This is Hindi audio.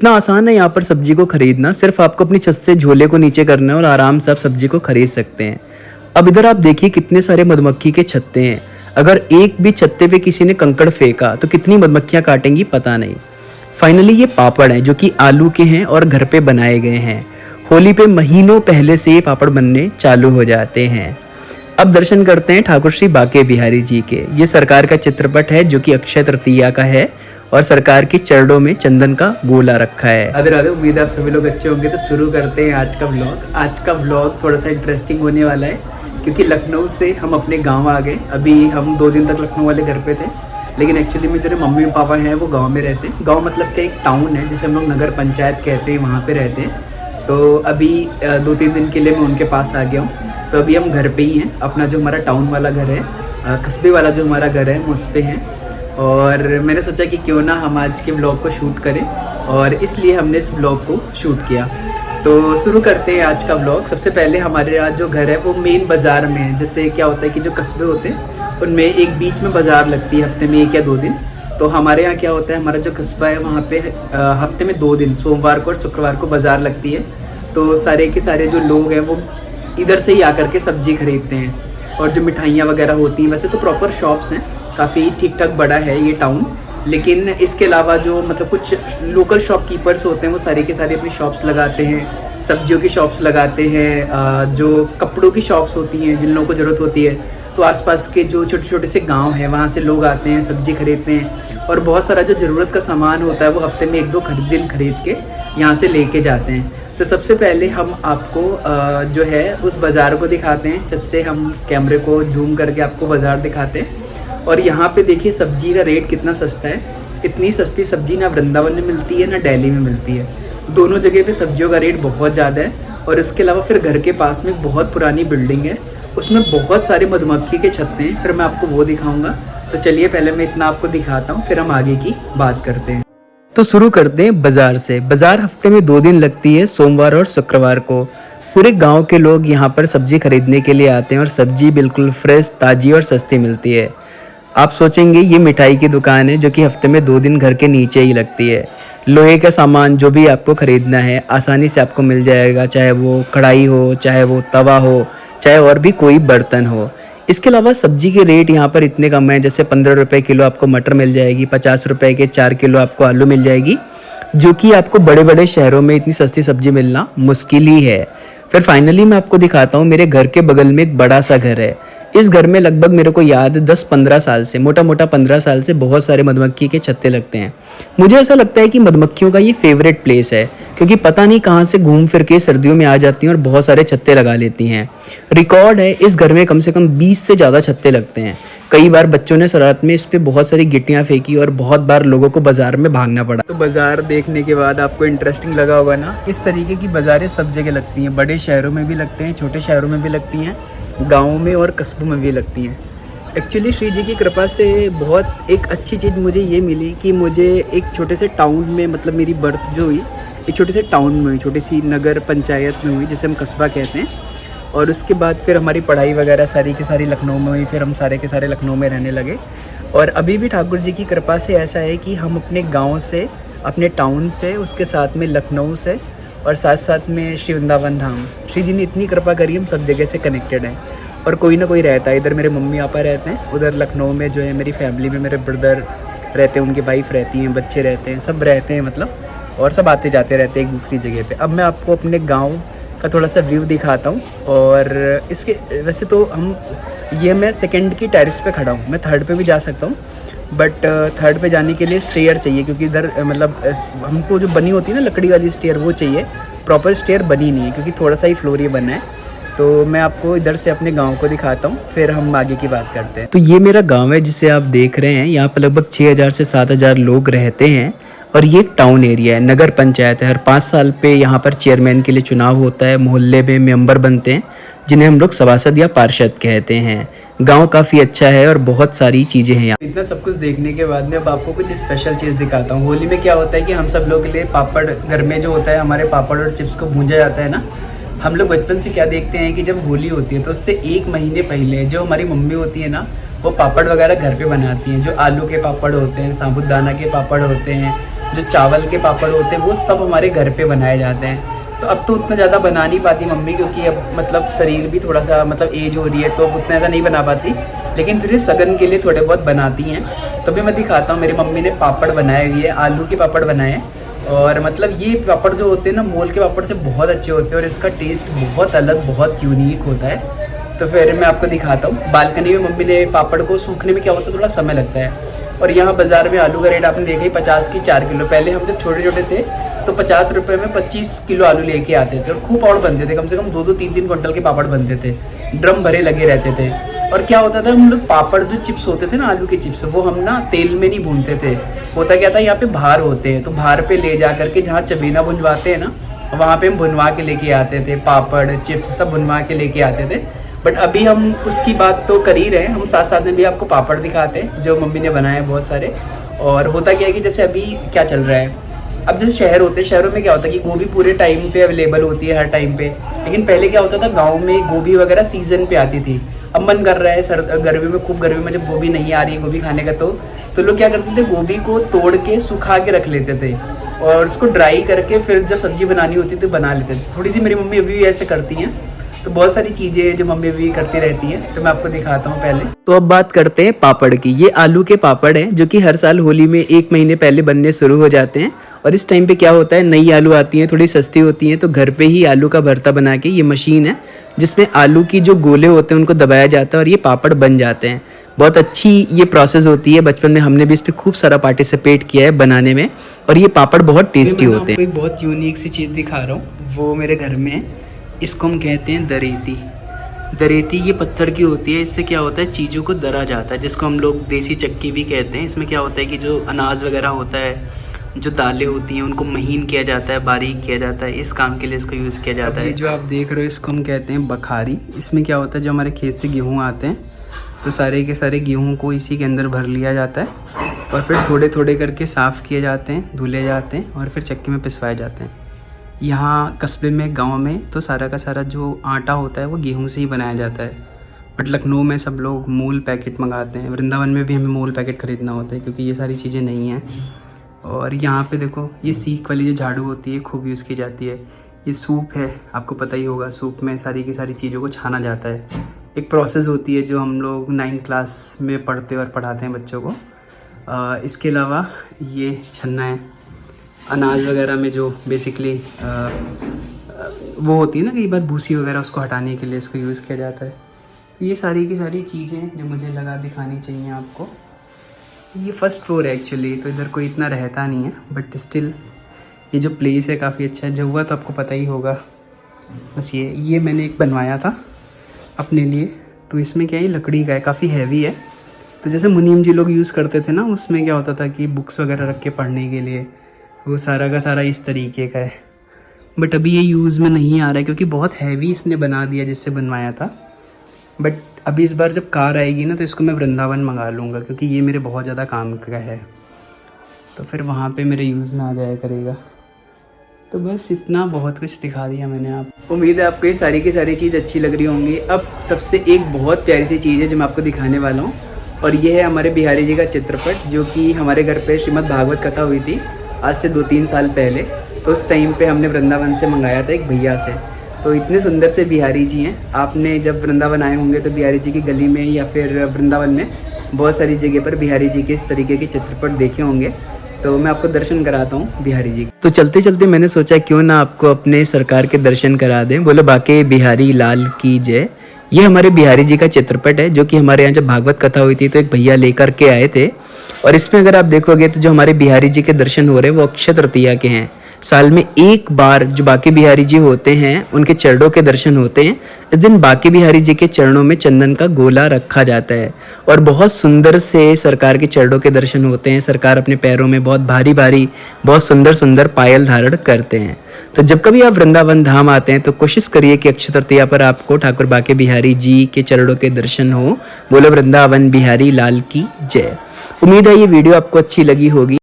कितना आसान है यहाँ पर सब्जी को खरीदना। सिर्फ आपको अपनी छत से झोले को नीचे करना है और आराम से आप सब्जी को खरीद सकते हैं। अब इधर आप देखिए कितने सारे मधुमक्खी के छत्ते हैं। अगर एक भी छत्ते पे किसी ने कंकड़ फेंका तो कितनी मधुमक्खियाँ काटेंगी पता नहीं। फाइनली ये पापड़ हैं जो कि आलू के हैं और घर पे बनाए गए हैं। होली पे महीनों पहले से ये पापड़ बनने चालू हो जाते हैं। अब दर्शन करते हैं ठाकुर श्री बाके बिहारी जी के। ये सरकार का चित्रपट है जो कि अक्षय तृतीया का है और सरकार के चरणों में चंदन का गोला रखा है। राधे राधे, उम्मीद है आप सभी लोग अच्छे होंगे। तो शुरू करते हैं आज का व्लॉग। आज का व्लॉग थोड़ा सा इंटरेस्टिंग होने वाला है क्योंकि लखनऊ से हम अपने गांव आ गए। अभी हम 2 दिन तक लखनऊ वाले घर पे थे, लेकिन एक्चुअली में जो मम्मी पापा हैं वो गांव में रहते हैं। गांव मतलब कि एक टाउन है जिसे हम लोग नगर पंचायत कहते हैं, वहाँ पे रहते हैं। तो अभी 2-3 दिन के लिए मैं उनके पास आ गया हूँ। तो अभी हम घर पे ही हैं। अपना जो हमारा टाउन वाला घर है, कस्बे वाला जो हमारा घर है, हम उस पे हैं। और मैंने सोचा कि क्यों ना हम आज के ब्लॉग को शूट करें, और इसलिए हमने इस ब्लॉग को शूट किया। तो शुरू करते हैं आज का ब्लॉग। सबसे पहले हमारे यहाँ जो घर है वो मेन बाज़ार में है। जैसे क्या होता है कि जो कस्बे होते हैं उनमें एक बीच में बाज़ार लगती है हफ्ते में 1 या 2 दिन। तो हमारे यहाँ क्या होता है, हमारा जो कस्बा है वहाँ पे हफ्ते में 2 दिन, सोमवार को और शुक्रवार को बाज़ार लगती है। तो सारे के सारे जो लोग हैं वो इधर से ही आकर के सब्जी खरीदते हैं। और जो मिठाइयाँ वगैरह होती हैं, वैसे तो प्रॉपर शॉप्स हैं, काफ़ी ठीक ठाक बड़ा है ये टाउन, लेकिन इसके अलावा जो मतलब कुछ लोकल शॉपकीपर्स होते हैं वो सारे के सारे अपनी शॉप्स लगाते हैं। सब्जियों की शॉप्स लगाते हैं, जो कपड़ों की शॉप्स होती हैं जिन लोगों को ज़रूरत होती है। तो आसपास के जो छोटे छोटे से गांव हैं वहाँ से लोग आते हैं, सब्जी खरीदते हैं। और बहुत सारा जो ज़रूरत का सामान होता है वो हफ्ते में 1-2 दिन खरीद के यहाँ से लेके जाते हैं। तो सबसे पहले हम आपको जो है उस बाज़ार को दिखाते हैं। छत से हम कैमरे को जूम करके आपको बाज़ार दिखाते हैं। और यहाँ पे देखिए सब्जी का रेट कितना सस्ता है। इतनी सस्ती सब्जी ना वृंदावन में मिलती है ना दिल्ली में मिलती है। दोनों जगह पे सब्जियों का रेट बहुत ज़्यादा है। और इसके अलावा फिर घर के पास में बहुत पुरानी बिल्डिंग है, उसमें बहुत सारे मधुमक्खी के छत्ते हैं। फिर मैं आपको वो दिखाऊंगा। तो चलिए पहले मैं इतना आपको दिखाता हूँ, फिर हम आगे की बात करते हैं। तो शुरू करते हैं बाज़ार से। बाज़ार हफ्ते में 2 दिन लगती है, सोमवार और शुक्रवार को। पूरे गांव के लोग यहाँ पर सब्जी खरीदने के लिए आते हैं और सब्जी बिल्कुल फ्रेश, ताज़ी और सस्ती मिलती है। आप सोचेंगे ये मिठाई की दुकान है जो कि हफ्ते में 2 दिन घर के नीचे ही लगती है। लोहे का सामान जो भी आपको ख़रीदना है आसानी से आपको मिल जाएगा, चाहे वो कढ़ाई हो, चाहे वो तवा हो, चाहे और भी कोई बर्तन हो। इसके अलावा सब्जी के रेट यहाँ पर इतने कम हैं, जैसे 15 रुपये किलो आपको मटर मिल जाएगी, 50 रुपये के 4 किलो आपको आलू मिल जाएगी, जो कि आपको बड़े बड़े शहरों में इतनी सस्ती सब्जी मिलना मुश्किल ही है। फिर फाइनली मैं आपको दिखाता हूँ, मेरे घर के बगल में एक बड़ा सा घर है। इस घर में लगभग मेरे को याद है 10-15 साल से, मोटा मोटा 15 साल से बहुत सारे मधुमक्खी के छत्ते लगते हैं। मुझे ऐसा लगता है कि मधुमक्खियों का ये फेवरेट प्लेस है, क्योंकि पता नहीं कहाँ से घूम फिर के सर्दियों में आ जाती हैं और बहुत सारे छत्ते लगा लेती हैं। रिकॉर्ड है इस घर में कम से कम 20 से ज़्यादा छत्ते लगते हैं। कई बार बच्चों ने शरारत में इस पर बहुत सारी गिट्टियाँ फेंकी और बहुत बार लोगों को बाजार में भागना पड़ा। तो बाजार देखने के बाद आपको इंटरेस्टिंग लगा होगा ना। इस तरीके की बाजारें सब जगह लगती हैं, बड़े शहरों में भी लगते हैं, छोटे शहरों में भी लगती हैं, गाँव में और कस्बों में भी लगती हैं। एक्चुअली श्री जी की कृपा से बहुत एक अच्छी चीज़ मुझे ये मिली कि मुझे एक छोटे से टाउन में, मतलब मेरी बर्थ जो हुई एक छोटे से टाउन में हुई, छोटी सी नगर पंचायत में हुई, जिसे हम कस्बा कहते हैं। और उसके बाद फिर हमारी पढ़ाई वगैरह सारी की सारी लखनऊ में हुई। फिर हम सारे के सारे लखनऊ में रहने लगे। और अभी भी ठाकुर जी की कृपा से ऐसा है कि हम अपने गाँव से, अपने टाउन से, उसके साथ में लखनऊ से और साथ साथ में श्री वृंदावन धाम, श्री जी ने इतनी कृपा करी, हम सब जगह से कनेक्टेड हैं। और कोई ना कोई रहता है। इधर मेरे मम्मी पापा रहते हैं, उधर लखनऊ में जो है मेरी फैमिली में मेरे ब्रदर रहते हैं, उनकी वाइफ रहती हैं, बच्चे रहते हैं, सब रहते हैं मतलब, और सब आते जाते रहते हैं एक दूसरी जगह पे। अब मैं आपको अपने गांव का थोड़ा सा व्यू दिखाता हूँ। और इसके वैसे तो मैं सेकंड की टेरेस पे खड़ा हूँ, मैं थर्ड पे भी जा सकता हूँ, बट थर्ड पे जाने के लिए स्टेयर चाहिए, क्योंकि इधर मतलब हमको जो बनी होती है ना लकड़ी वाली स्टेयर, वो चाहिए। प्रॉपर स्टेयर बनी नहीं है क्योंकि थोड़ा सा ही फ्लोर ये बना है। तो मैं आपको इधर से अपने गांव को दिखाता हूँ, फिर हम आगे की बात करते हैं। तो ये मेरा गांव है जिसे आप देख रहे हैं। यहाँ पर लगभग 6000 से 7000 लोग रहते हैं और ये एक टाउन एरिया है, नगर पंचायत है। हर 5 साल पे यहाँ पर चेयरमैन के लिए चुनाव होता है, मोहल्ले में मेंबर बनते हैं जिन्हें हम लोग सभासद या पार्षद कहते हैं। गांव काफ़ी अच्छा है और बहुत सारी चीज़ें हैं यहाँ। इतना सब कुछ देखने के बाद में अब आपको कुछ स्पेशल चीज़ दिखाता हूँ। होली में क्या होता है कि हम सब लोग के लिए पापड़, घर में जो होता है हमारे पापड़ और चिप्स को भूंजा जाता है ना। हम लोग बचपन से क्या देखते हैं कि जब होली होती है तो उससे 1 महीने पहले जो हमारी मम्मी होती है ना, वो पापड़ वगैरह घर पे बनाती हैं। जो आलू के पापड़ होते हैं, साबुदाना के पापड़ होते हैं, जो चावल के पापड़ होते हैं वो सब हमारे घर पे बनाए जाते हैं। तो अब तो उतना ज़्यादा बना नहीं पाती मम्मी, क्योंकि अब मतलब शरीर भी थोड़ा सा मतलब एज हो रही है, तो अब उतना ज़्यादा नहीं बना पाती, लेकिन फिर सगन के लिए थोड़े बहुत बनाती हैं। तो भी मैं दिखाता हूँ, मेरी मम्मी ने पापड़ बनाए हुए हैं, आलू के पापड़ बनाए हैं। और मतलब ये पापड़ जो होते हैं ना, मोल के पापड़ से बहुत अच्छे होते हैं और इसका टेस्ट बहुत अलग, बहुत यूनिक होता है। तो फिर मैं आपको दिखाता हूँ। बालकनी में मम्मी ने पापड़ को सूखने में क्या होता है, थोड़ा समय लगता है। और यहाँ बाज़ार में आलू का रेट आपने देखा ही, 50 की 4 किलो। पहले हम जब छोटे छोटे थे तो 50 रुपये में 25 किलो आलू लेके आते थे और खूब पापड़ बनते थे, कम से कम 2-2, 3-3 क्विंटल के पापड़ बनते थे, ड्रम भरे लगे रहते थे। और क्या होता था, हम लोग पापड़ जो चिप्स होते थे ना, आलू के चिप्स, वो हम ना तेल में नहीं भूनते थे। होता क्या था, यहाँ पे भार होते हैं, तो भार पे ले जा करके जहाँ चबीना भुनवाते हैं ना, वहाँ पे हम भुनवा के लेके आते थे, पापड़ चिप्स सब भुनवा के लेके आते थे। बट अभी हम उसकी बात तो कर ही रहे हैं, हम साथ साथ में भी आपको पापड़ दिखाते हैं जो मम्मी ने बनाए बहुत सारे। और होता क्या है कि जैसे अभी क्या चल रहा है, अब जैसे शहर होते हैं, शहरों में क्या होता है कि गोभी पूरे टाइम पे अवेलेबल होती है, हर टाइम पे। लेकिन पहले क्या होता था, गांव में गोभी वगैरह सीजन पे आती थी। अब मन कर रहा है गर्मी में, खूब गर्मी में जब गोभी नहीं आ रही है गोभी खाने का, तो लोग क्या करते थे, गोभी को तोड़ के सुखा के रख लेते थे और उसको ड्राई करके फिर जब सब्जी बनानी होती तो बना लेते थे। थोड़ी सी मेरी मम्मी अभी भी ऐसे करती हैं। तो बहुत सारी चीज़ें जो मम्मी भी करती रहती हैं, तो मैं आपको दिखाता हूँ पहले। तो अब बात करते हैं पापड़ की। ये आलू के पापड़ हैं जो कि हर साल होली में 1 महीने पहले बनने शुरू हो जाते हैं। और इस टाइम पे क्या होता है, नई आलू आती हैं, थोड़ी सस्ती होती हैं, तो घर पे ही आलू का भरता बना के, ये मशीन है जिसमें आलू की जो गोले होते हैं उनको दबाया जाता है और ये पापड़ बन जाते हैं। बहुत अच्छी ये प्रोसेस होती है। बचपन में हमने भी इस पर खूब सारा पार्टिसिपेट किया है बनाने में, और ये पापड़ बहुत टेस्टी होते हैं। एक बहुत यूनिक सी चीज़ दिखा रहा हूँ, वो मेरे घर में है। इसको हम कहते हैं दरेती। दरेती ये पत्थर की होती है, इससे क्या होता है, चीज़ों को दरा जाता है, जिसको हम लोग देसी चक्की भी कहते हैं। इसमें क्या होता है कि जो अनाज वगैरह होता है, जो दालें होती हैं, उनको महीन किया जाता है, बारीक किया जाता है। इस काम के लिए इसको यूज़ किया जाता है। जो आप देख रहे हो इसको हम कहते हैं बखारी। इसमें क्या होता है, जो हमारे खेत से गेहूँ आते हैं, तो सारे के सारे गेहूँ को इसी के अंदर भर लिया जाता है और फिर थोड़े थोड़े करके साफ़ किए जाते हैं, धुले जाते हैं और फिर चक्की में पिसवाए जाते हैं। यहाँ कस्बे में, गांव में तो सारा का सारा जो आटा होता है वो गेहूं से ही बनाया जाता है। बट लखनऊ में सब लोग मूल पैकेट मंगाते हैं। वृंदावन में भी हमें मूल पैकेट ख़रीदना होता है क्योंकि ये सारी चीज़ें नहीं हैं। और यहाँ पे देखो, ये सीख वाली जो झाड़ू होती है खूब यूज़ की जाती है। ये सूप है, आपको पता ही होगा, सूप में सारी की सारी चीज़ों को छाना जाता है। एक प्रोसेस होती है जो हम लोग 9th क्लास में पढ़ते और पढ़ाते हैं बच्चों को। इसके अलावा ये छन्ना है, अनाज वगैरह में जो बेसिकली वो होती है ना, कई बार भूसी वगैरह, उसको हटाने के लिए इसको यूज़ किया जाता है। ये सारी की सारी चीज़ें जो मुझे लगा दिखानी चाहिए आपको। ये फर्स्ट फ्लोर है एक्चुअली, तो इधर कोई इतना रहता नहीं है, बट स्टिल ये जो प्लेस है काफ़ी अच्छा है। जो हुआ तो आपको पता ही होगा। बस ये मैंने एक बनवाया था अपने लिए, तो इसमें क्या है, लकड़ी का है, काफ़ी हैवी है। तो जैसे मुनीम जी लोग यूज़ करते थे ना, उसमें क्या होता था कि बुक्स वगैरह रख के पढ़ने के लिए, वो सारा का सारा इस तरीके का है। बट अभी ये यूज़ में नहीं आ रहा है क्योंकि बहुत हैवी इसने बना दिया जिससे बनवाया था। बट अभी इस बार जब कार आएगी ना, तो इसको मैं वृंदावन मंगा लूँगा क्योंकि ये मेरे बहुत ज़्यादा काम का है, तो फिर वहाँ पे मेरे यूज़ में आ जाया करेगा। तो बस इतना बहुत कुछ दिखा दिया मैंने आप। उम्मीद है आपको ये सारी की सारी चीज़ अच्छी लग रही होंगी। अब सबसे एक बहुत प्यारी सी चीज़ है जो मैं आपको दिखाने वाला हूँ, और ये है हमारे बिहारी जी का चित्रपट, जो कि हमारे घर पे श्रीमद् भागवत कथा हुई थी आज से 2-3 साल पहले। तो उस टाइम पे हमने वृंदावन से मंगाया था एक भैया से। तो इतने सुंदर से बिहारी जी हैं। आपने जब वृंदावन आए होंगे तो बिहारी जी की गली में या फिर वृंदावन में बहुत सारी जगह पर बिहारी जी के इस तरीके के चित्रपट देखे होंगे। तो मैं आपको दर्शन कराता हूँ बिहारी जी। तो चलते चलते मैंने सोचा क्यों ना आपको अपने सरकार के दर्शन करा दें। बोले बाके बिहारी लाल की जय। ये हमारे बिहारी जी का चित्रपट है, जो कि हमारे यहाँ जब भागवत कथा हुई थी तो एक भैया लेकर के आए थे। और इसमें अगर आप देखोगे तो जो हमारे बिहारी जी के दर्शन हो रहे हैं वो अक्षय तृतीया के हैं। साल में एक बार जो बाके बिहारी जी होते हैं उनके चरणों के दर्शन होते हैं। इस दिन बाके बिहारी जी के चरणों में चंदन का गोला रखा जाता है और बहुत सुंदर से सरकार के चरणों के दर्शन होते हैं। सरकार अपने पैरों में बहुत भारी भारी, बहुत सुंदर सुंदर पायल धारण करते हैं। तो जब कभी आप वृंदावन धाम आते हैं तो कोशिश करिए कि अक्षय तृतीया पर आपको ठाकुर बाके बिहारी जी के चरणों के दर्शन हो। बोलो वृंदावन बिहारी लाल की जय। उम्मीद है ये वीडियो आपको अच्छी लगी होगी।